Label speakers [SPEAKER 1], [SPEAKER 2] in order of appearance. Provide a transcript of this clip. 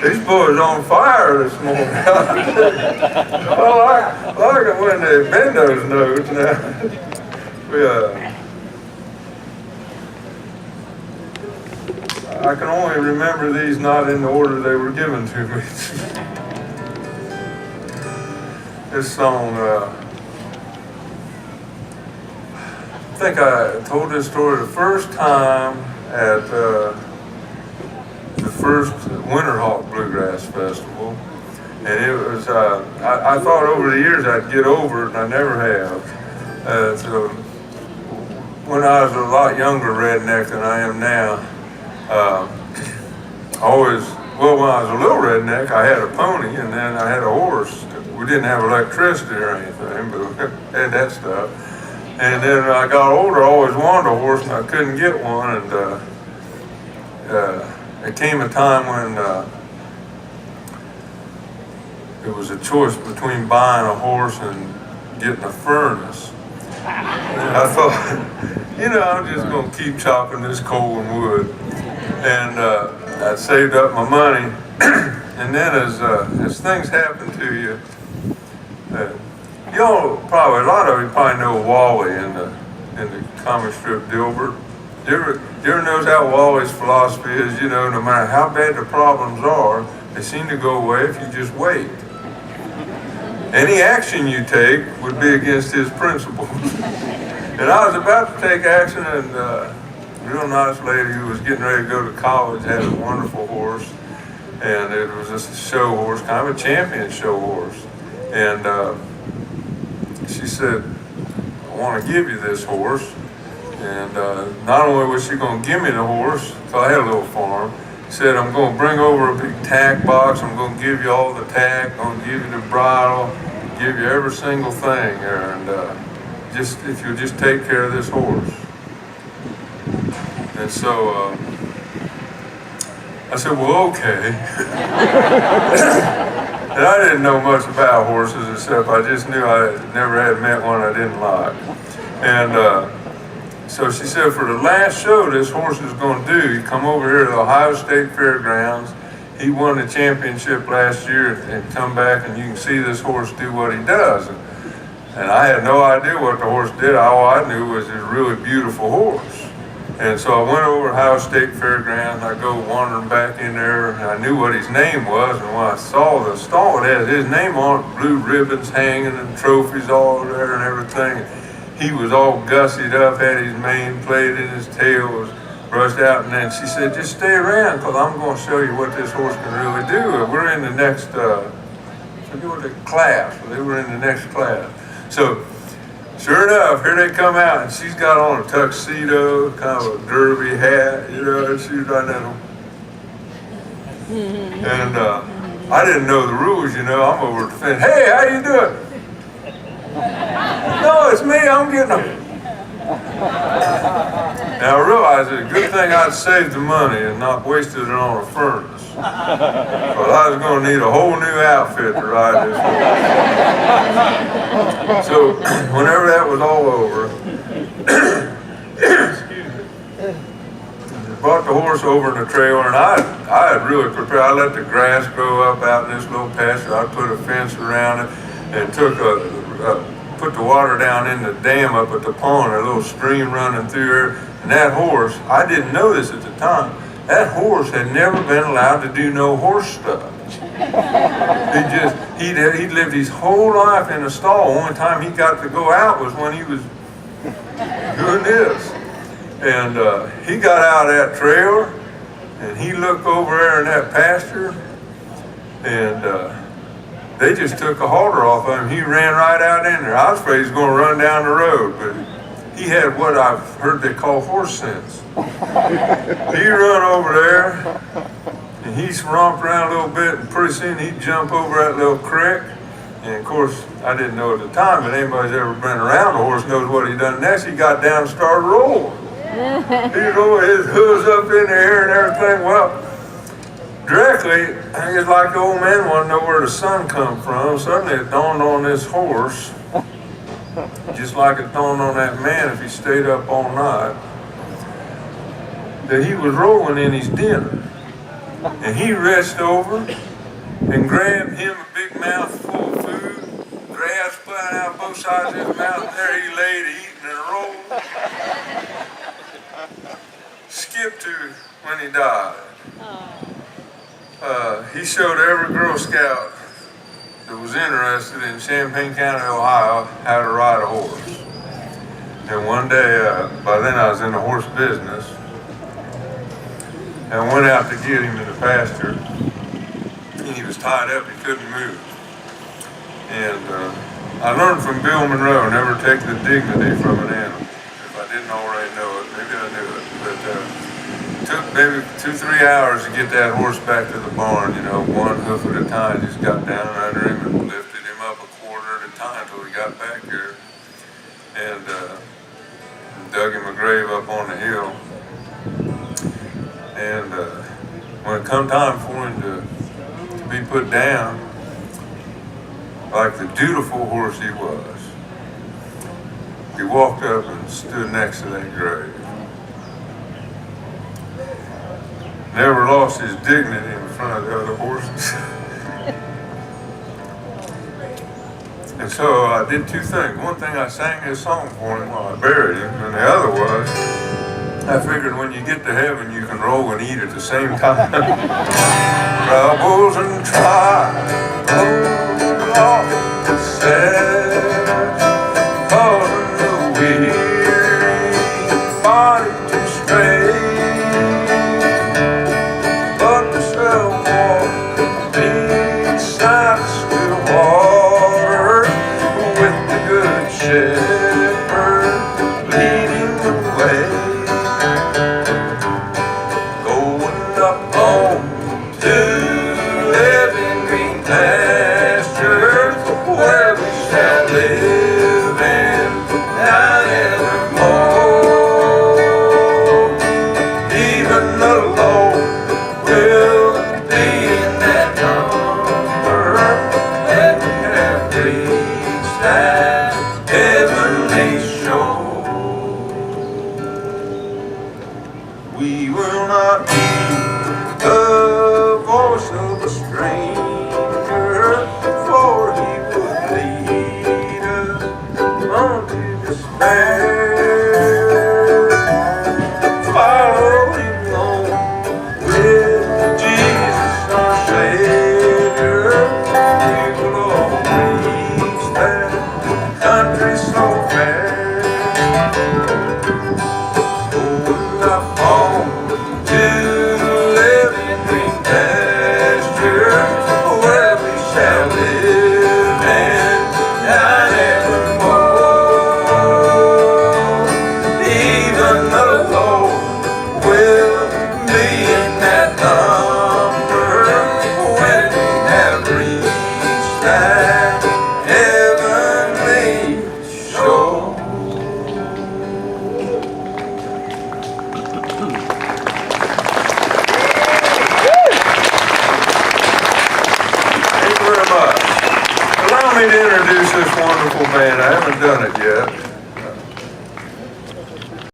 [SPEAKER 1] These boys on fire this morning. I like it when they bend those notes now. I can only remember these not in the order they were given to me. This song, I think I told this story the first time at the first Winterhawk Bluegrass Festival, and it was, I thought over the years I'd get over it, and I never have. So when I was a lot younger redneck than I am now, when I was a little redneck, I had a pony, and then I had a horse. We didn't have electricity or anything, but we had that stuff. And then when I got older, I always wanted a horse, and I couldn't get one. And there came a time when it was a choice between buying a horse and getting a furnace. And I thought, I'm just going to keep chopping this coal and wood. And I saved up my money. And then as things happen to you, a lot of you probably know Wally in the comic strip Dilbert. Do you ever notice how Wally's philosophy is, no matter how bad the problems are, they seem to go away if you just wait. Any action you take would be against his principles. And I was about to take action, and a real nice lady who was getting ready to go to college had a wonderful horse, and it was just a show horse, kind of a champion show horse. And she said, I want to give you this horse. And not only was she going to give me the horse, because I had a little farm, she said, I'm going to bring over a big tack box, I'm going to give you all the tack, I'm going to give you the bridle, give you every single thing there, and if you'll just take care of this horse. And so I said, well, okay. And I didn't know much about horses, except I just knew I never had met one I didn't like. And so she said, for the last show this horse is going to do, he come over here to the Ohio State Fairgrounds. He won the championship last year, and come back and you can see this horse do what he does. And I had no idea what the horse did. All I knew was it's a really beautiful horse. And so I went over to Ohio State Fairgrounds. I go wandering back in there, and I knew what his name was. And when I saw the stall, it had his name on it, blue ribbons hanging and trophies all there and everything. He was all gussied up, had his mane plaited, and his tail was brushed out. And then she said, just stay around, because I'm going to show you what this horse can really do. We're in the next, I forget what the class, but they were in the next class. So, sure enough, here they come out, and she's got on a tuxedo, kind of a derby hat, and she's right there. And I didn't know the rules, I'm over at the fence. Hey, how you doing? No, it's me, I'm getting them. Now I realized it's a good thing I'd saved the money and not wasted it on a furnace. But I was going to need a whole new outfit to ride this horse. So whenever that was all over, I brought the horse over in the trailer, and I had really prepared. I let the grass grow up out in this little pasture. I put a fence around it and put the water down in the dam up at the pond, a little stream running through there. And that horse, I didn't know this at the time, that horse had never been allowed to do no horse stuff. He'd lived his whole life in a stall. The only time he got to go out was when he was doing this. And he got out of that trailer, and he looked over there in that pasture, and they just took a halter off of him. He ran right out in there. I was afraid he was going to run down the road, but he had what I've heard they call horse sense. He run over there, and he romped around a little bit, and pretty soon he'd jump over that little creek. And of course, I didn't know at the time, but anybody's ever been around a horse knows what he done next. He got down and started rolling. His hooves up in the air and everything. Well, directly, it's like the old man wanted to know where the sun come from. Suddenly it dawned on this horse, just like it dawned on that man if he stayed up all night, that he was rolling in his dinner. And he reached over and grabbed him a big mouthful of food, grass flying out both sides of his mouth, and there he laid eating and rolled. Skipped to when he died. He showed every Girl Scout that was interested in Champaign County, Ohio, how to ride a horse. And one day, by then I was in the horse business, and went out to get him in the pasture. He was tied up, he couldn't move. And I learned from Bill Monroe, never take the dignity from an animal. If I didn't already know it, maybe I knew it. But it took maybe 2-3 hours to get that horse back to the barn, you know, one hoof at a time. Just got down under him and lifted him up a quarter at a time until he got back here. And dug him a grave up on the hill. And when it come time for him to be put down, like the dutiful horse he was, he walked up and stood next to that grave. Never lost his dignity in front of the other horses. And so I did two things. One thing, I sang this song for him while I buried him, and the other was, I figured when you get to heaven, you can roll and eat at the same time. Troubles and trials, lost and sad, causing the weary body to stray. But the shall walk beside the still water with the good shepherd leading the way. We will not heed the voice of a stranger, for he would lead us unto despair. Follow him on with Jesus our Savior. We will all reach that country so fair. Allow me to introduce this wonderful band. I haven't done it yet.